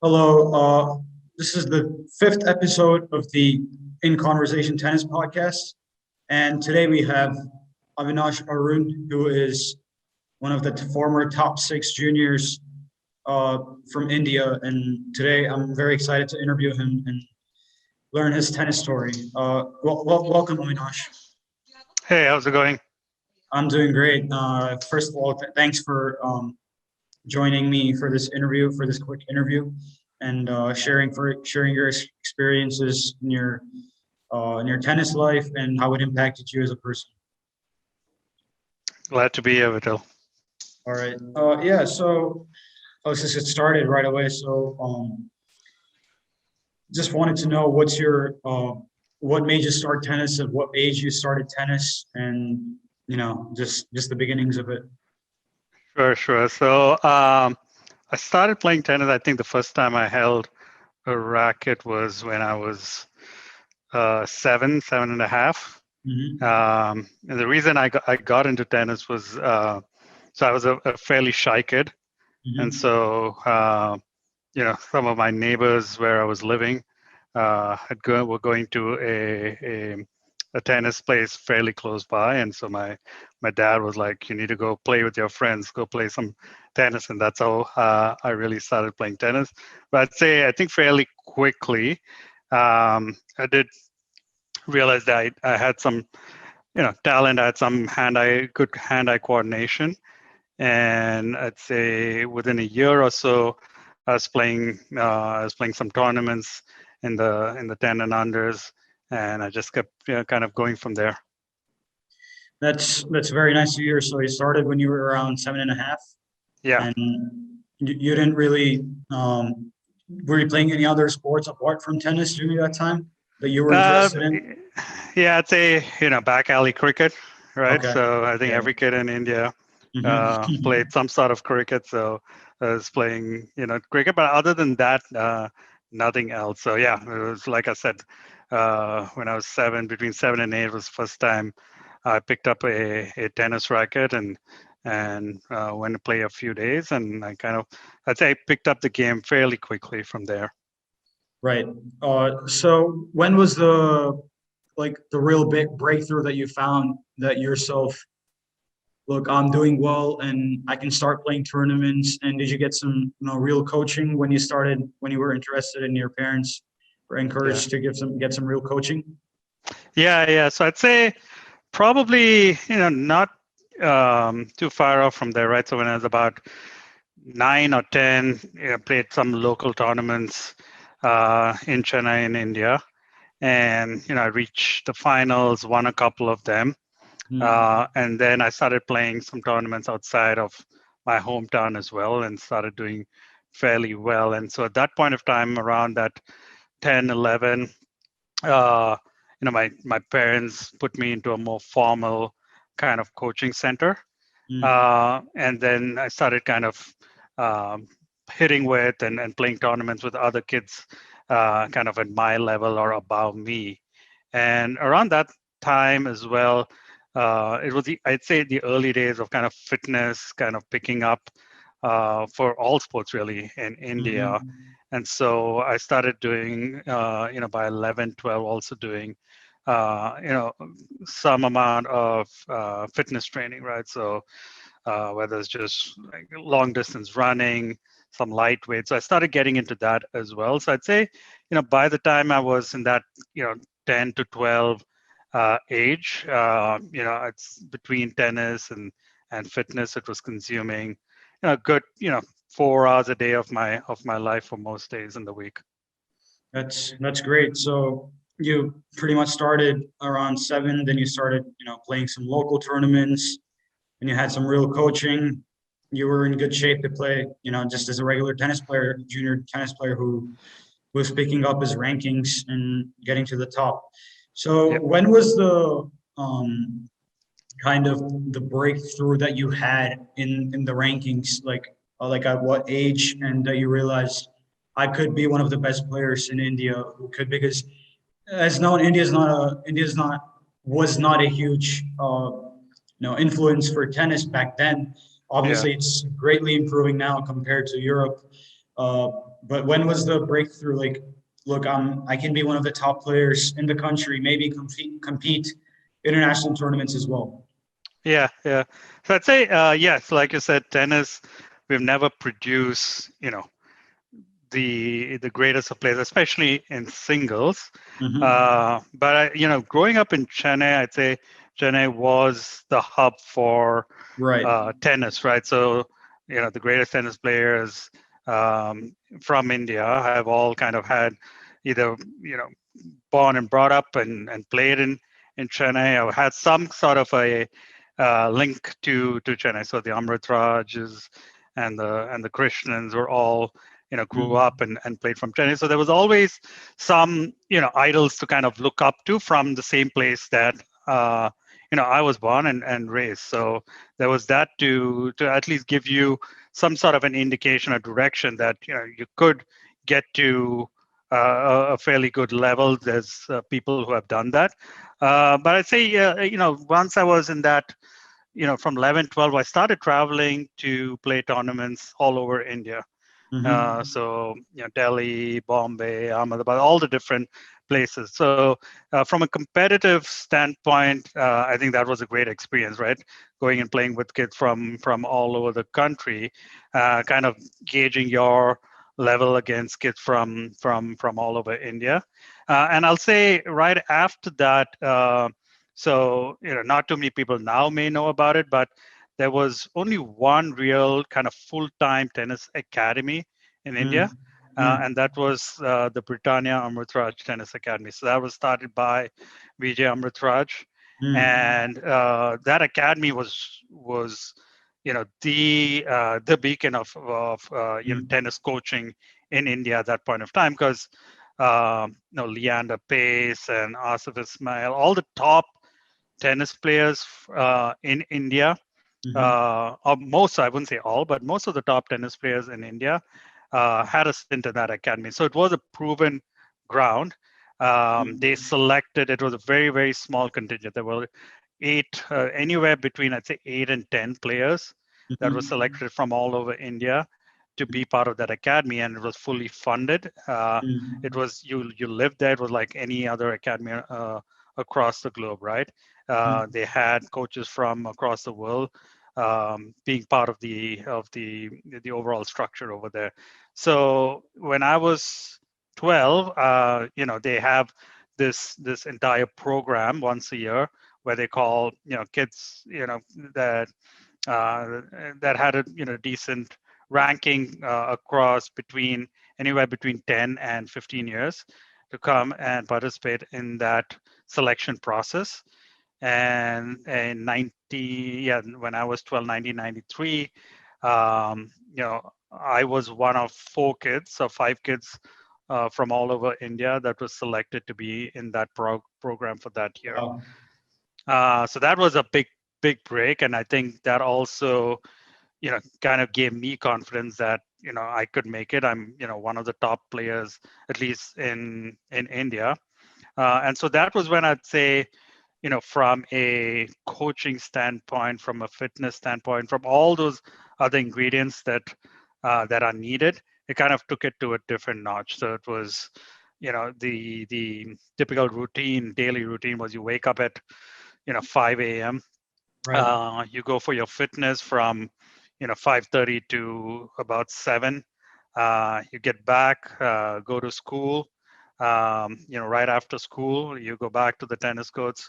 Hello. This is the fifth episode of the In Conversation Tennis podcast. And today we have Avinash Arun, who is one of the former top six juniors from India. And today I'm very excited to interview him and learn his tennis story. Welcome, Avinash. Hey, how's it going? I'm doing great. First of all, thanks for joining me for this interview, for this quick interview, and sharing your experiences in your tennis life and how it impacted you as a person. Glad to be here, Vital. All right. Yeah. So let's just get started right away. So just wanted to know what made you start tennis, at what age you started tennis, and just the beginnings of it. Sure. So I started playing tennis. I think the first time I held a racket was when I was seven and a half. Mm-hmm. And the reason I got into tennis was so I was a fairly shy kid, Mm-hmm. and so some of my neighbors where I was living were going to a tennis place fairly close by, and so my dad was like, "You need to go play with your friends, go play some tennis," and that's how I really started playing tennis. But I'd say I think fairly quickly I did realize that I had some talent. I had some good hand-eye coordination, and I'd say within a year or so, I was playing some tournaments in the 10 and unders, and I just kept kind of going from there. That's very nice to hear. So you started when you were around 7.5, Yeah. and you didn't really were you playing any other sports apart from tennis during that time that you were Uh, interested in? yeah, I'd say back alley cricket, right? Okay. So I think Yeah. every kid in India Mm-hmm. played some sort of cricket. So I was playing cricket, but other than that, nothing else. So yeah, it was like I said, when I was between 7 and 8 was the first time I picked up a tennis racket and went to play a few days, and I'd say I picked up the game fairly quickly from there. Right. So when was the real big breakthrough that you found that yourself, look, I'm doing well and I can start playing tournaments? And did you get some, real coaching when you were interested, and your parents were Yeah. encouraged to get some real coaching? Yeah. So I'd say probably, not too far off from there, right? So when I was about 9 or 10, played some local tournaments in Chennai in India, and I reached the finals, won a couple of them, and then I started playing some tournaments outside of my hometown as well, and started doing fairly well. And so at that point of time, around that 10, 11. uh, my parents put me into a more formal kind of coaching center, and then I started kind of um, hitting with and playing tournaments with other kids, kind of at my level or above me. And around that time as well, it was I'd say the early days of kind of fitness, kind of picking up for all sports really in India. Mm-hmm. And so I started doing, by 11, 12, also doing, some amount of fitness training, right? So whether it's just like long distance running, some lightweight. So I started getting into that as well. So I'd say, by the time I was in that, 10 to 12 age, it's between tennis and fitness, it was consuming, a good, 4 hours a day of my life for most days in the week. That's great. So you pretty much started around 7, then you started, playing some local tournaments, and you had some real coaching. You were in good shape to play, just as a regular tennis player, junior tennis player who was picking up his rankings and getting to the top. So Yep. when was the kind of the breakthrough that you had in the rankings? Like at what age, and that you realized I could be one of the best players in India who could, because as known, India's not was not a huge influence for tennis back then. Yeah. Obviously, it's greatly improving now compared to Europe. Uh, but when was the breakthrough? Like, look, I can be one of the top players in the country, maybe compete international tournaments as well. Yeah, yeah. So I'd say yes, like you said, tennis. We've never produced, the greatest of players, especially in singles. But growing up in Chennai, I'd say Chennai was the hub for Right. tennis, right? So the greatest tennis players from India have all kind of had either born and brought up and played in Chennai, or had some sort of a link to Chennai. So the Amrit Rajas and the Krishnans were all grew up and played from Chennai. So there was always some idols to kind of look up to from the same place that I was born and raised. So there was that to at least give you some sort of an indication or direction that you could get to a fairly good level. There's people who have done that. But I'd say, once I was in that, from 11, 12, I started traveling to play tournaments all over India. So, Delhi, Bombay, Ahmedabad, all the different places. So, from a competitive standpoint, I think that was a great experience, right? Going and playing with kids from all over the country, kind of gauging your level against kids from all over India. And I'll say right after that, so not too many people now may know about it, but there was only one real kind of full-time tennis academy in India, and that was the Britannia Amritraj Tennis Academy. So that was started by Vijay Amritraj, and that academy was the beacon of tennis coaching in India at that point of time, because Leander Pace and Asif Ismail, all the top tennis players in India, or most, I wouldn't say all, but most of the top tennis players in India had a stint in that academy. So it was a proven ground. They selected, it was a very, very small contingent. There were anywhere between, I'd say, 8 and 10 players that were selected from all over India to be part of that academy, and it was fully funded. It was, you lived there. It was like any other academy across the globe, right? They had coaches from across the world being part of the overall structure over there. So when I was 12, they have this entire program once a year where they call kids that that had a decent ranking across anywhere between 10 and 15 years to come and participate in that selection process. And in when I was 12, 1993, I was one of 4 kids or 5 kids from all over India that was selected to be in that program for that year. So that was a big break, and I think that also kind of gave me confidence that I could make it. I'm one of the top players, at least in India, and so that was when I'd say, from a coaching standpoint, from a fitness standpoint, from all those other ingredients that are needed, it kind of took it to a different notch. So it was, the typical daily routine was you wake up at 5 a.m. Right. You go for your fitness from 5:30 to about 7. You get back, go to school. Right after school, you go back to the tennis courts,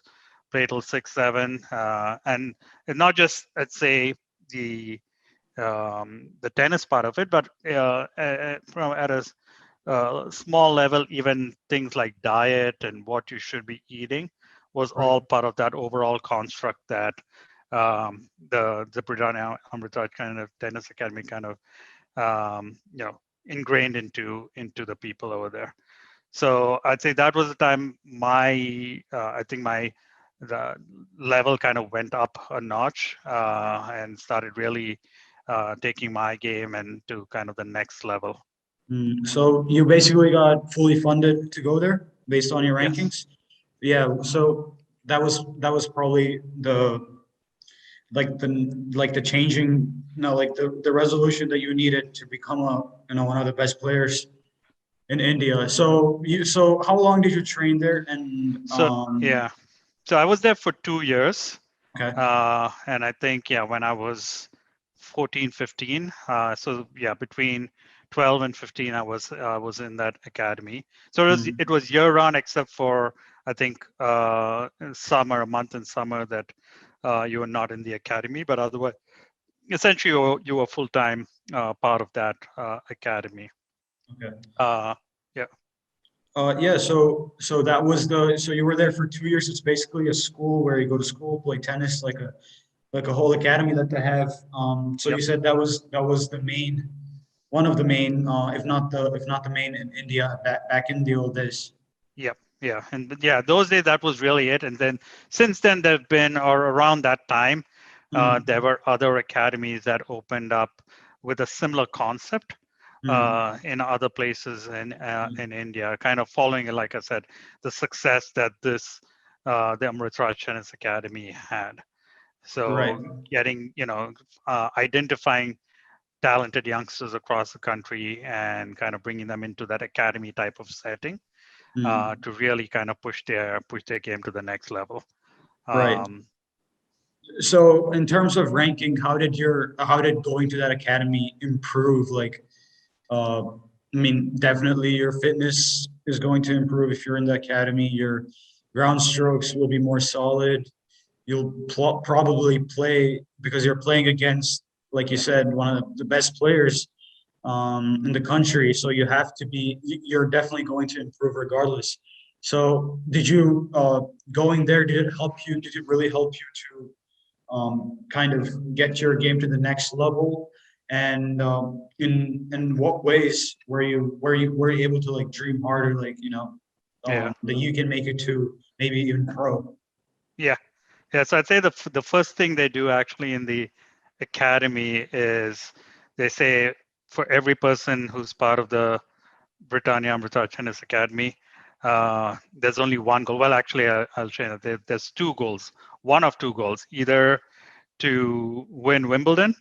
play till 6, 7, and not just, let's say, the tennis part of it, but from at a small level, even things like diet and what you should be eating was all part of that overall construct that the Britannia Amritraj kind of tennis academy kind of ingrained into the people over there. So I'd say that was the time I think the level kind of went up a notch and started really taking my game and to kind of the next level. So you basically got fully funded to go there based on your Yes. rankings? Yeah. So that was probably the changing, like the resolution that you needed to become one of the best players in India. So how long did you train there? And So yeah, so I was there for 2 years. okay. And I think, yeah, when I was 14, 15, so yeah, between 12 and 15, I was in that academy. So it was year round, except for I think summer, a month in summer that you were not in the academy, but otherwise, essentially, you were full time part of that academy. Okay. Yeah. Yeah, so that was so you were there for 2 years. It's basically a school where you go to school, play tennis, like a whole academy that they have. So Yep. you said that was the main, one of the main, if not the main in India back in the old days. Yep. Yeah. And yeah, those days that was really it. And then since then, there've been, or around that time, there were other academies that opened up with a similar concept in other places in India, kind of following, like I said, the success that the Amritraj Tennis Academy had. Right. So getting, identifying talented youngsters across the country and kind of bringing them into that academy type of setting to really kind of push their game to the next level. Right. Um, So in terms of ranking, how did going to that academy improve? I mean, definitely your fitness is going to improve if you're in the academy. Your ground strokes will be more solid. You'll probably play because you're playing against, like you said, one of the best players in the country. So you're definitely going to improve regardless. So did you going there? Did it help you? Did it really help you to kind of get your game to the next level? And in what ways were you able to like dream harder, yeah, that you can make it to maybe even pro? yeah, yeah. So I'd say the first thing they do actually in the academy is they say for every person who's part of the Britannia Amritsar Tennis Academy, there's only one goal. Well, actually, I'll share that there's two goals. One of two goals, either to win Wimbledon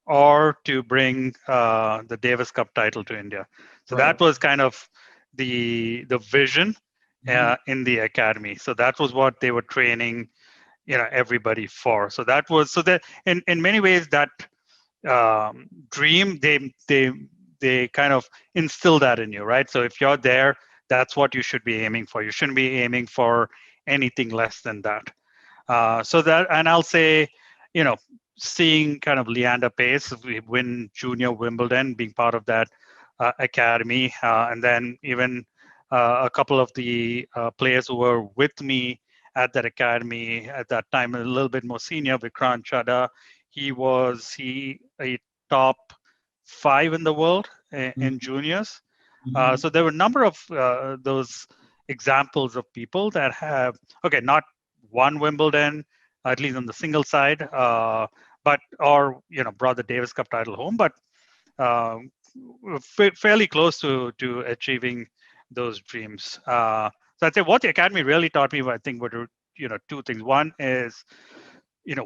or to bring the Davis Cup title to India. So Right. that was kind of the vision in the academy. So that was what they were training, everybody for. So that was so that in many ways that dream they kind of instill that in you, right? So if you're there, that's what you should be aiming for. You shouldn't be aiming for anything less than that. So that, and I'll say, you know, seeing kind of Leander Pace win Junior Wimbledon, being part of that academy, and then even a couple of the players who were with me at that academy at that time, a little bit more senior, Vikrant Chadha, he a top 5 in the world in juniors. So there were a number of those examples of people that have, okay, not won Wimbledon, at least on the single side, but or brought the Davis Cup title home, but uh, fairly close to achieving those dreams. So I'd say what the academy really taught me, I think, were two things. One is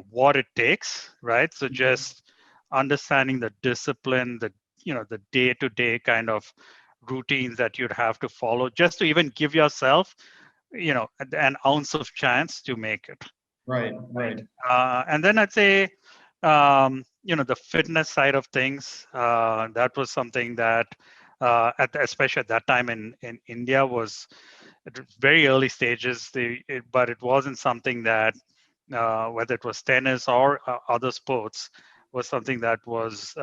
what it takes, right? So just understanding the discipline, the day-to-day kind of routines that you'd have to follow just to even give yourself an ounce of chance to make it. Right. Right. And then I'd say the fitness side of things, that was something that especially at that time in India was at very early stages, but it wasn't something that whether it was tennis or other sports, was something that was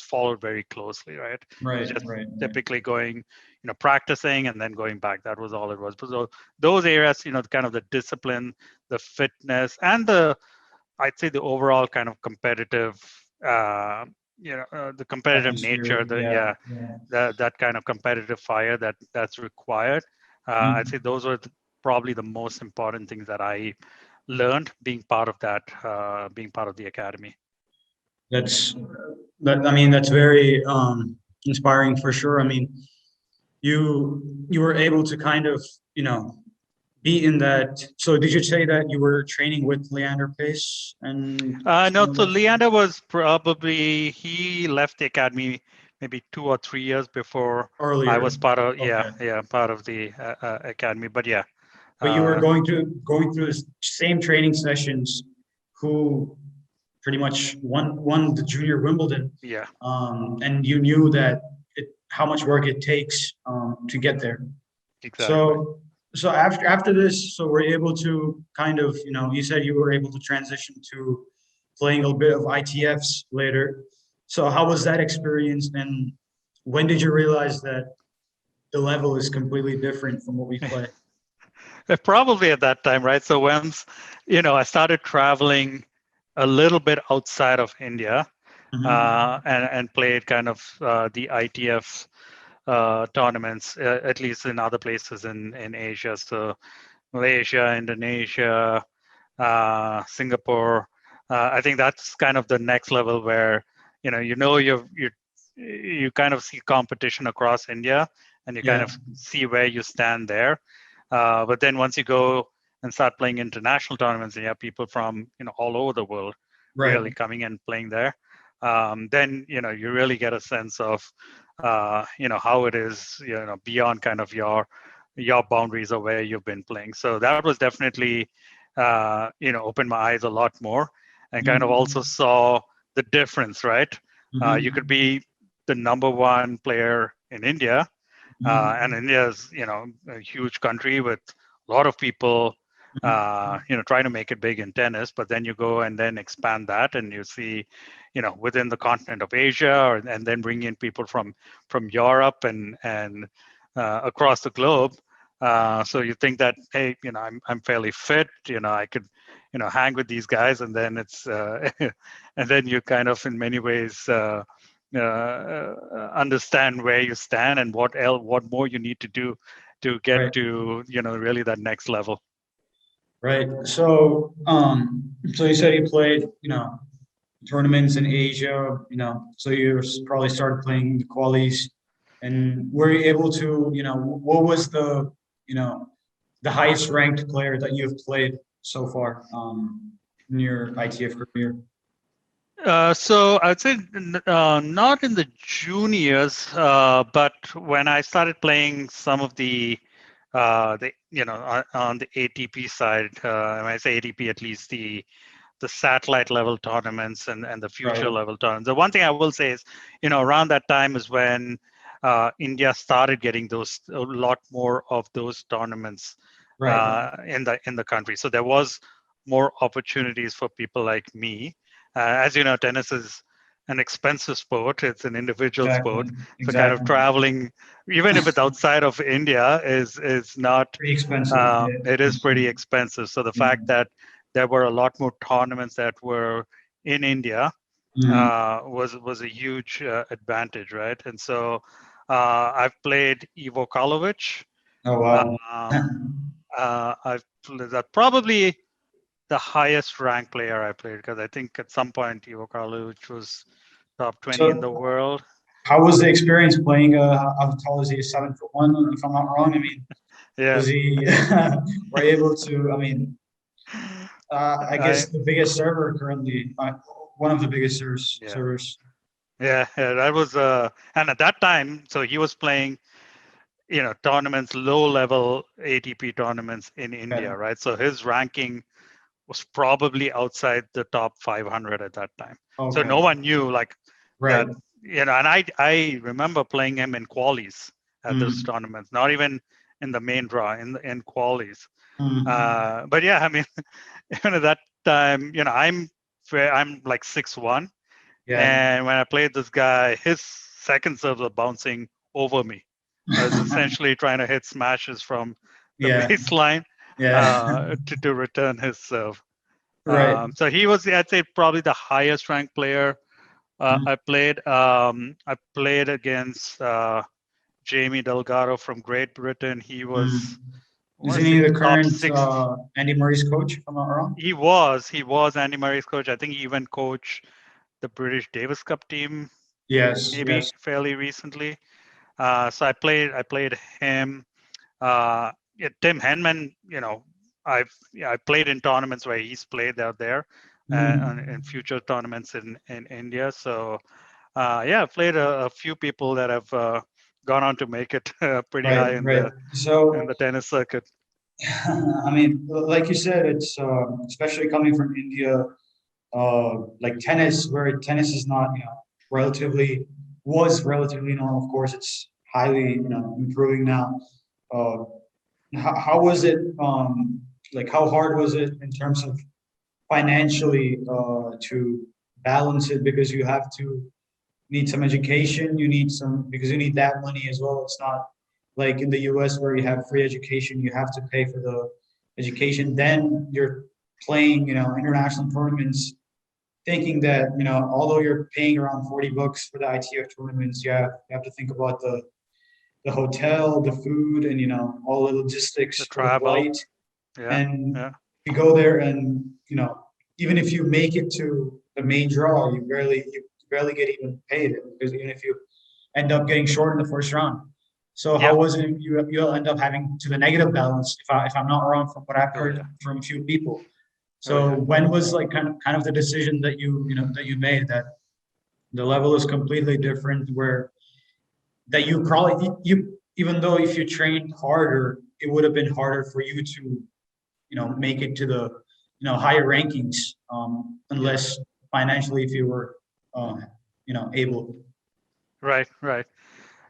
followed very closely, right? It was Right. just Right. typically going, practicing and then going back. That was all it was. So those areas, kind of the discipline, the fitness, and I'd say the overall kind of competitive, the competitive nature, Atmosphere. Yeah. Yeah. that kind of competitive fire that's required. I'd say those were probably the most important things that I learned being part of being part of the academy. That's that. I mean, that's very inspiring for sure. I mean, you were able to kind of be in that? So did you say that you were training with Leander Pace and No, some of so that Leander was probably, he left the academy maybe 2 or 3 years before I earlier? was part of, Okay. part of the academy. But yeah, But you were uh, going through the same training sessions who pretty much won the junior Wimbledon, yeah, and you knew that how much work it takes to get there. exactly. So after this, so we're able to kind of, you said you were able to transition to playing a bit of ITFs later. So how was that experience, and when did you realize that the level is completely different from what we play? Probably at that time, right? So once, I started traveling a little bit outside of India, Hmm. and played kind of the ITF tournaments, at least in other places in Asia. So Malaysia, Indonesia, Singapore. I think that's kind of the next level where you kind of see competition across India, and you kind Yeah, of see where you stand there. But then once you go and start playing international tournaments, and you have people from all over the world right. really coming and playing there. Then you really get a sense of how it is beyond kind of your boundaries of where you've been playing. So that was definitely opened my eyes a lot more, and kind of also Hmm. saw the difference, right? You could Hmm. be the number one player in India, and Hmm. India is a huge country with a lot of people trying to make it big in tennis. But then you go and then expand that, and you see within the continent of Asia, and then bring in people from Europe and across the globe. So you think that, hey, I'm fairly fit, I could hang with these guys, and then it's and then you kind of in many ways understand where you stand and what more you need to do to get Right, to really that next level. right. So you said you played, tournaments in Asia, so you probably started playing the qualies, and were you able to, what was the highest ranked player that you've played so far, in your ITF career? So I'd say not in the juniors, but when I started playing some of on the ATP side, when I say ATP, at least the satellite level tournaments and the future Right, level tournaments. The one thing I will say is, around that time is when India started getting a lot more of those tournaments right. in the country. So there was more opportunities for people like me. As you know, tennis is an expensive sport. It's an individual Exactly, sport. So kind of exactly. traveling, even if it's outside of India, is not. Pretty expensive. Yeah. It is pretty expensive. So the Yeah. fact that there were a lot more tournaments that were in India Mhm. was a huge advantage, right? And so I've played Ivo Karlovic. Oh wow. Um, I've played that probably the highest ranked player I played, because I think at some point Ivo Karlovic was top 20 in the So world. how was the experience playing? How tall is he? 7'1", if I'm not wrong. I mean, Yeah. was he were able to? I mean, I I guess the biggest server currently, one of the biggest yeah. servers. Yeah, that was and at that time, so he was playing tournaments, low level ATP tournaments in Okay. India, right? So his ranking was probably outside the top 500 at that time. So Okay. no one knew like Right. that, and I remember playing him in qualies at those Mm. tournaments, not even in the main draw, in qualies. Mm. But yeah, I mean, even at that time, I'm like 6'1", Yeah. and when I played this guy, his second serves were bouncing over me. I was essentially trying to hit smashes from the Yeah. baseline Yeah. to return his serve. Right. So he was, I'd say, probably the highest ranked player Mm. I played. I played against Jamie Delgado from Great Britain. He was, Mm. I want Isn't to he say, the top current six. Andy Murray's coach, if I'm not wrong? He was Andy Murray's coach. I think he even coached the British Davis Cup team Yes, maybe yes. fairly recently. So I played him. Uh, yeah, Tim Henman, I played in tournaments where he's played out there, and future tournaments in India. So yeah, I've played a few people that have gone on to make it pretty Right, high in right. the tennis circuit. I mean, like you said, it's especially coming from India, like tennis, where tennis is not, relatively was relatively known. Of course, it's highly, improving now. Uh, how was it? Like, how hard was it in terms of financially to balance it? Because you have to need some education, you need some because you need that money as well. It's not like in the US where you have free education, you have to pay for the education. Then you're playing, international tournaments, thinking that, although you're paying around $40 for the ITF tournaments, you have to think about the hotel, the food, and all the logistics The for the travel, flight. yeah, And yeah, you go there and, even if you make it to the main draw, you barely get even paid because even if you end up getting short in the first round. So how yeah. was it? You'll end up having to the negative balance if I'm not wrong from what I've Oh heard yeah, from a few people. oh So yeah. when was like kind of the decision that you made that the level is completely different where that you probably you even though if you trained harder, it would have been harder for you to make it to the higher rankings Yeah. unless financially if you were able. Right, right.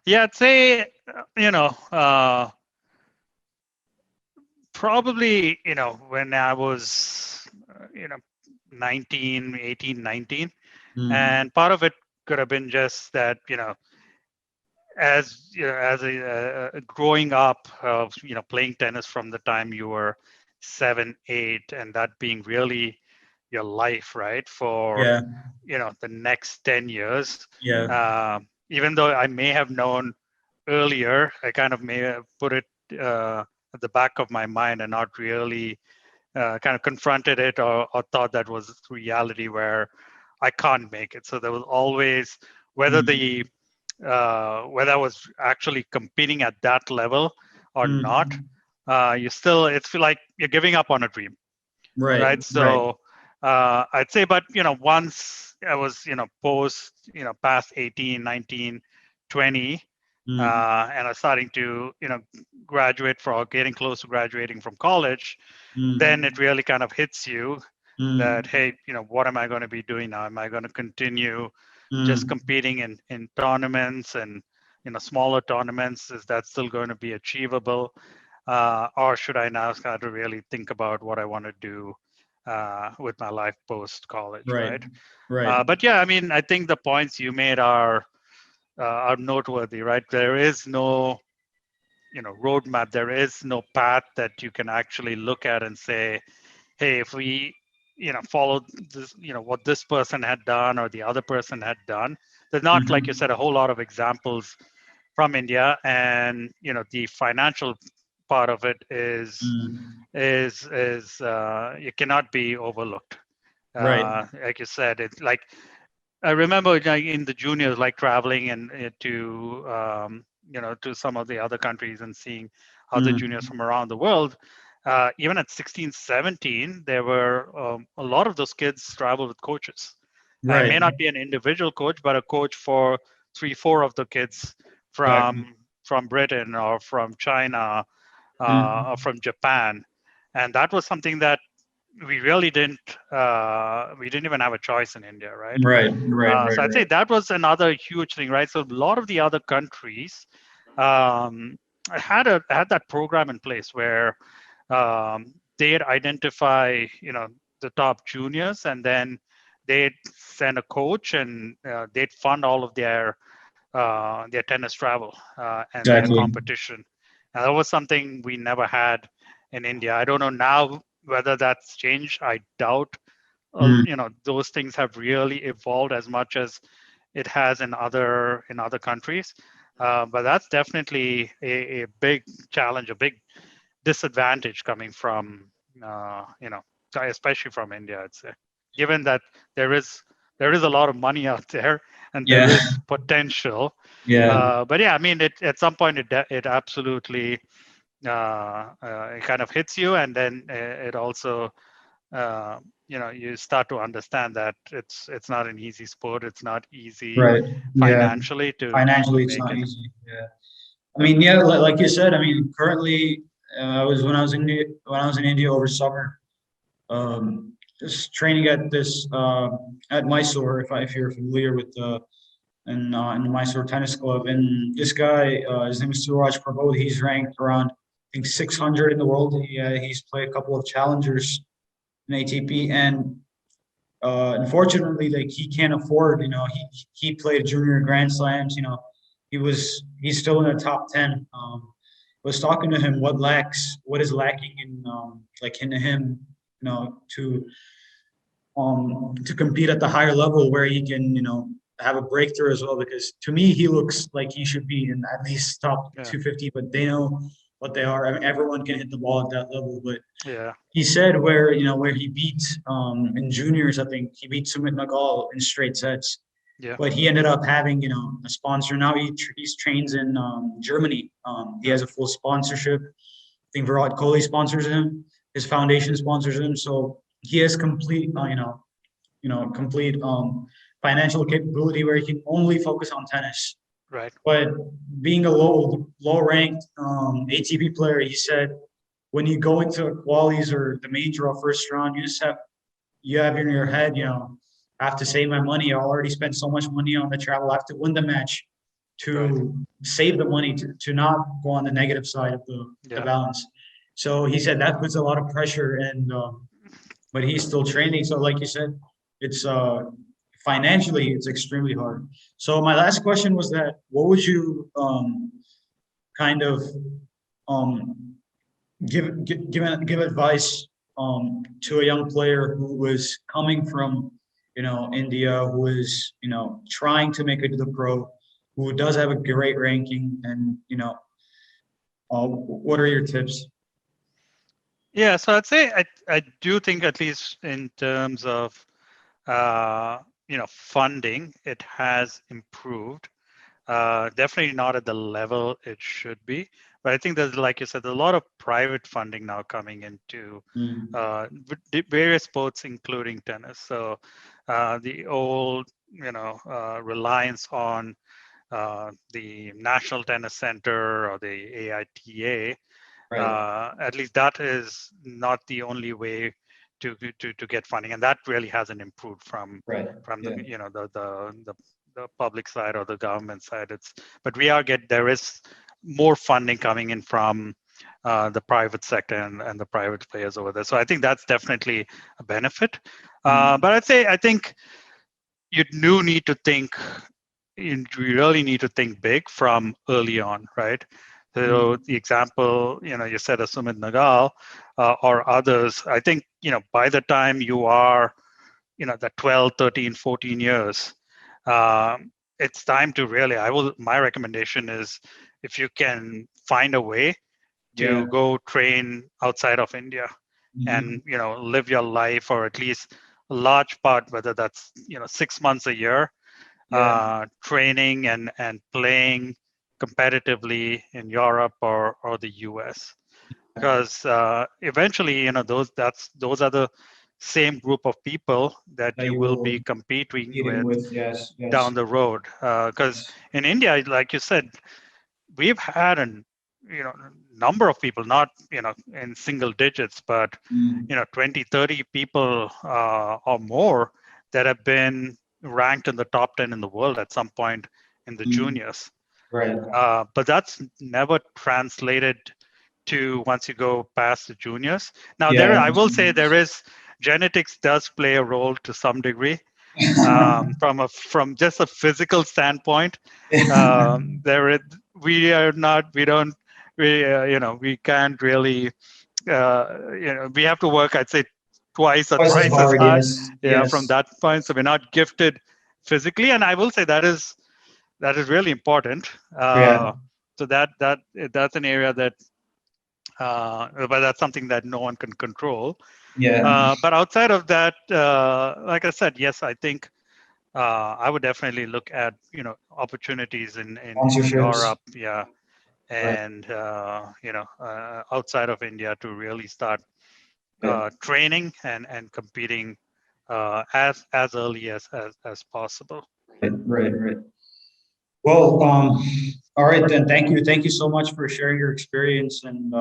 Yeah, I'd say, probably, when I was, 19, 18, 19. Mm, And part of it could have been just that, as a growing up, playing tennis from the time you were 7, 8, and that being really your life, right? For, yeah, the next 10 years. yeah, Even though I may have known earlier, I kind of may have put it at the back of my mind and not really kind of confronted it, or thought that was reality where I can't make it. So there was always, whether mm, the whether I was actually competing at that level or not, mm, you still, it's feel like you're giving up on a dream, right, right? right, So I'd say, but once I was, post, past 18, 19, 20, mm, and I was starting to, graduate for getting close to graduating from college, then it mm, really kind of hits you that, mm, hey, what am I going to be doing now? Am I going to continue just mm, competing in tournaments and smaller tournaments? Is that still going to be achievable, or should I now start to really think about what I want to do with my life post college, right, right? right, But yeah, I mean, I think the points you made are noteworthy, right? There is no roadmap. There is no path that you can actually look at and say, hey, if we followed this, what this person had done or the other person had done. There's not, like you mm, said, a whole lot of examples from India, and the financial part of it is mm, you cannot be overlooked. right, Like you said, it's like I remember, like, in the juniors, like traveling and to some of the other countries and seeing other juniors mm, from around the world. Even at 16, 17, there were a lot of those kids travel with coaches. And it right, may not be an individual coach, but a coach for 3, 4 of the kids exactly, from Britain or from China or mm, from Japan. And that was something that we didn't even have a choice in India, right? right, right, right, So I'd say right, that was another huge thing, right? So a lot of the other countries um, had that program in place where they'd identify, the top juniors, and then they'd send a coach, and they'd fund all of their tennis travel and their exactly, competition. And that was something we never had in India. I don't know now whether that's changed. I doubt mm, those things have really evolved as much as it has in other countries. But that's definitely a big challenge, a big disadvantage coming from especially from India, I'd say, given that there is there is a lot of money out there and there yeah, is potential. yeah, But yeah, I mean, at some point it absolutely it kind of hits you, and then it also you start to understand that it's not an easy sport. It's not easy Right. Yeah. financially to Financially, it's make not it. easy. Yeah. I mean, yeah, like you said, I mean, currently, I was when I was in India over summer, just training at this at Mysore, if you're familiar with in the Mysore Tennis Club, and this guy, his name is Suraj Prabodh. He's ranked around I think 600 in the world. He's played a couple of challengers in ATP, and unfortunately, like he can't afford. He played junior Grand Slams. He's still in the top 10. Was talking to him what is lacking in like in him, to compete at the higher level where he can, have a breakthrough as well. Because to me, he looks like he should be in at least top Yeah. 250, but they know what they are. I mean, everyone can hit the ball at that level, but Yeah. he said where he beat in juniors, I think he beat Sumit Nagal in straight sets. Yeah. But he ended up having a sponsor. Now he's trains in Germany. He has a full sponsorship. I think Virat Kohli sponsors him. His foundation sponsors him. So he has complete complete financial capability where he can only focus on tennis. Right. But being a low ranked ATP player, he said when you go into qualies or the main draw first round, you have in your head, I have to save my money. I already spent so much money on the travel. I have to win the match to save the money to not go on the negative side of the balance. So he said that puts a lot of pressure, and but he's still training. So like you said, it's financially it's extremely hard. So my last question was that what would you kind of um, give advice to a young player who was coming from India, who is trying to make it to the pro, who does have a great ranking, and what are your tips? Yeah, so I'd say I do think, at least in terms of funding, it has improved. Definitely not at the level it should be, but I think there's, like you said, there's a lot of private funding now coming into various sports, including tennis. So the old, reliance on the National Tennis Center or the AITA, at least that is not the only way to get funding, and that really hasn't improved from the public side or the government side. But there is more funding coming in from the private sector and the private players over there. So I think that's definitely a benefit. But I think you do need to think. You really need to think big from early on, right? So the example, you said of Sumit Nagal or others, I think, by the time you are, the 12, 13, 14 years, it's time to really, my recommendation is if you can find a way to go train outside of India and, live your life, or at least a large part, whether that's, 6 months a year, training and playing competitively in Europe or the US, because eventually those are the same group of people that you will be competing with down the road, because in India, like you said, we've had a number of people, not in single digits, but 20, 30 people or more that have been ranked in the top 10 in the world at some point in the juniors. But that's never translated to once you go past the juniors. Now, I will say genetics does play a role to some degree. From just a physical standpoint, we can't really, we have to work, I'd say, twice or thrice as hard. From that point, so we're not gifted physically, and I will say that is really important. So that's an area that, but that's something that no one can control. But outside of that, like I said, yes, I think I would definitely look at opportunities in Europe, and outside of India to really start training and competing as early as possible. Right. Well, all right then. Thank you so much for sharing your experience, and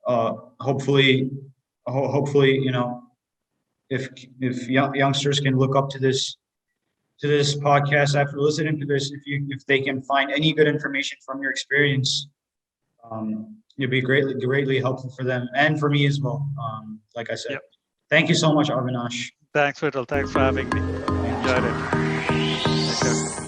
hopefully, if youngsters can look up to this podcast after listening to this, if they can find any good information from your experience, it'd be greatly helpful for them and for me as well. Like I said, Yep. Thank you so much, Avinash. Thanks, Whittle. Thanks for having me. Enjoyed it. Take care.